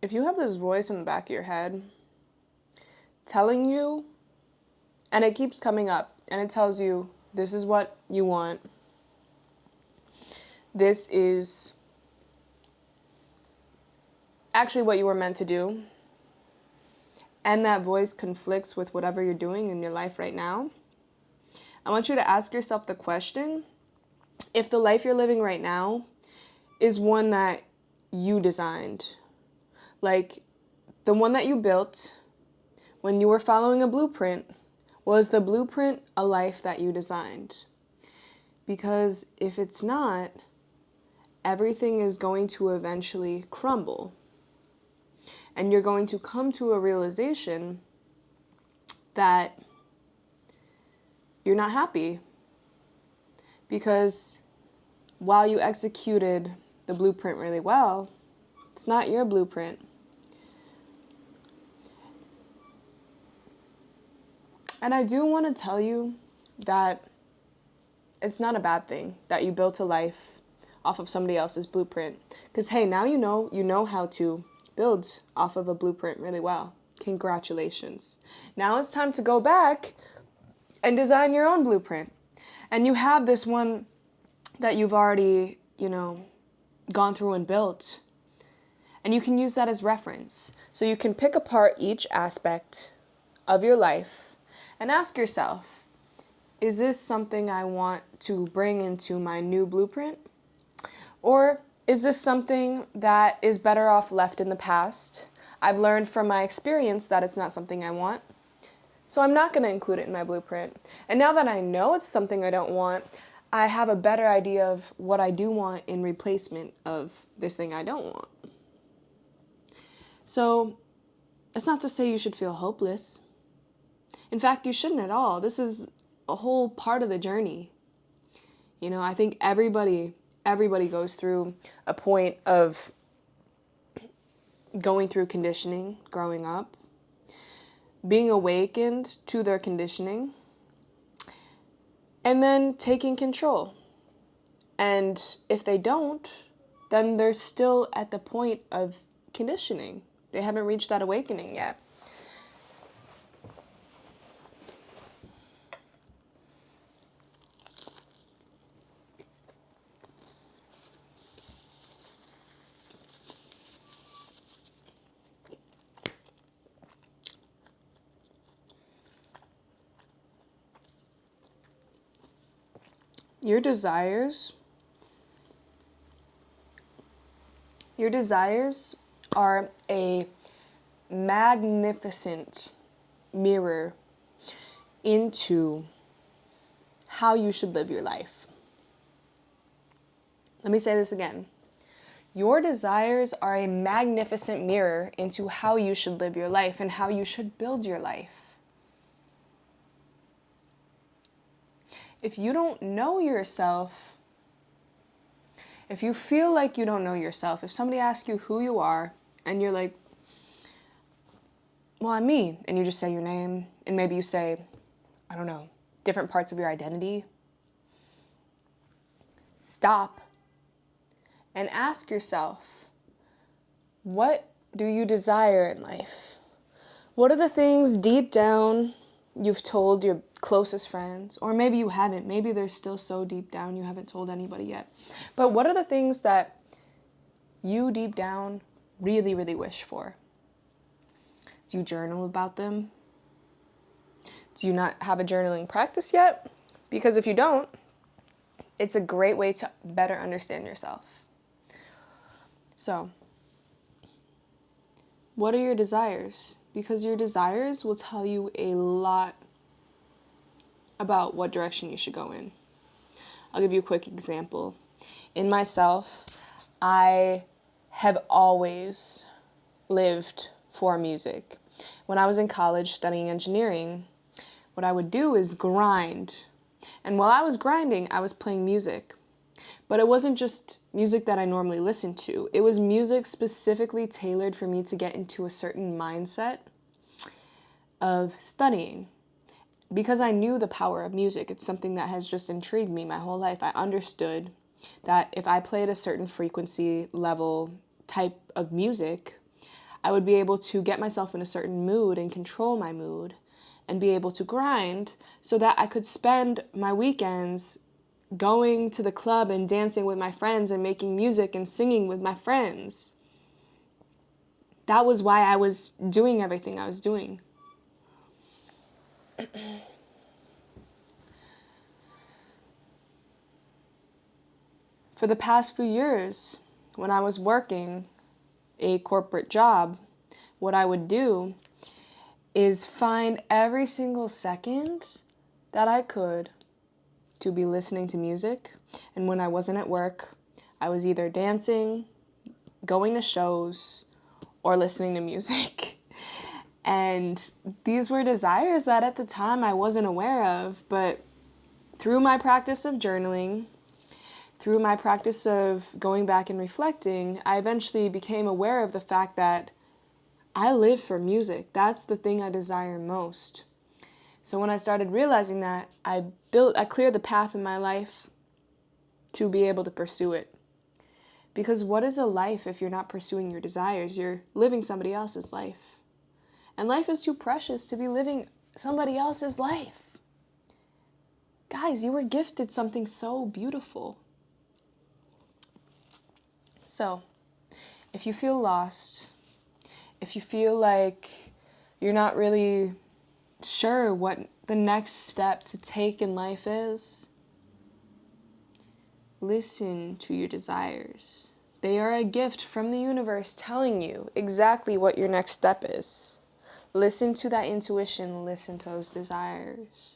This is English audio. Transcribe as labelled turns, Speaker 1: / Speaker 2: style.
Speaker 1: if you have this voice in the back of your head telling you, and it keeps coming up, and it tells you, this is what you want, this is actually what you were meant to do, and that voice conflicts with whatever you're doing in your life right now, I want you to ask yourself the question, if the life you're living right now is one that you designed, like the one that you built when you were following a blueprint, was the blueprint a life that you designed? Because if it's not, everything is going to eventually crumble. And you're going to come to a realization that you're not happy. Because while you executed the blueprint really well, it's not your blueprint. And I do want to tell you that it's not a bad thing that you built a life off of somebody else's blueprint. Because, hey, now you know how to build off of a blueprint really well. Congratulations. Now it's time to go back and design your own blueprint. And you have this one that you've already, gone through and built. And you can use that as reference. So you can pick apart each aspect of your life and ask yourself, is this something I want to bring into my new blueprint? Or is this something that is better off left in the past? I've learned from my experience that it's not something I want, so I'm not going to include it in my blueprint. And now that I know it's something I don't want, I have a better idea of what I do want in replacement of this thing I don't want. So it's not to say you should feel hopeless. In fact, you shouldn't at all. This is a whole part of the journey. I think everybody goes through a point of going through conditioning, growing up, being awakened to their conditioning, and then taking control. And if they don't, then they're still at the point of conditioning. They haven't reached that awakening yet. Your desires are a magnificent mirror into how you should live your life. Let me say this again. Your desires are a magnificent mirror into how you should live your life and how you should build your life. If you don't know yourself, if you feel like you don't know yourself, if somebody asks you who you are and you're like, well, I'm me, and you just say your name, and maybe you say, I don't know, different parts of your identity, stop and ask yourself, what do you desire in life? What are the things deep down you've told your closest friends, or maybe you haven't. Maybe they're still so deep down you haven't told anybody yet. But what are the things that you deep down really, really wish for? Do you journal about them? Do you not have a journaling practice yet? Because if you don't, it's a great way to better understand yourself. So, what are your desires? Because your desires will tell you a lot about what direction you should go in. I'll give you a quick example. In myself, I have always lived for music. When I was in college studying engineering, what I would do is grind. And while I was grinding, I was playing music. But it wasn't just music that I normally listened to. It was music specifically tailored for me to get into a certain mindset of studying. Because I knew the power of music, it's something that has just intrigued me my whole life. I understood that if I played a certain frequency level type of music, I would be able to get myself in a certain mood and control my mood and be able to grind so that I could spend my weekends going to the club and dancing with my friends and making music and singing with my friends. That was why I was doing everything I was doing. For the past few years, when I was working a corporate job, what I would do is find every single second that I could to be listening to music. And when I wasn't at work, I was either dancing, going to shows, or listening to music. And these were desires that at the time I wasn't aware of, but through my practice of journaling, through my practice of going back and reflecting, I eventually became aware of the fact that I live for music. That's the thing I desire most. So when I started realizing that, I cleared the path in my life to be able to pursue it. Because what is a life if you're not pursuing your desires? You're living somebody else's life. And life is too precious to be living somebody else's life. Guys, you were gifted something so beautiful. So, if you feel lost, if you feel like you're not really sure what the next step to take in life is, listen to your desires. They are a gift from the universe telling you exactly what your next step is. Listen to that intuition, listen to those desires.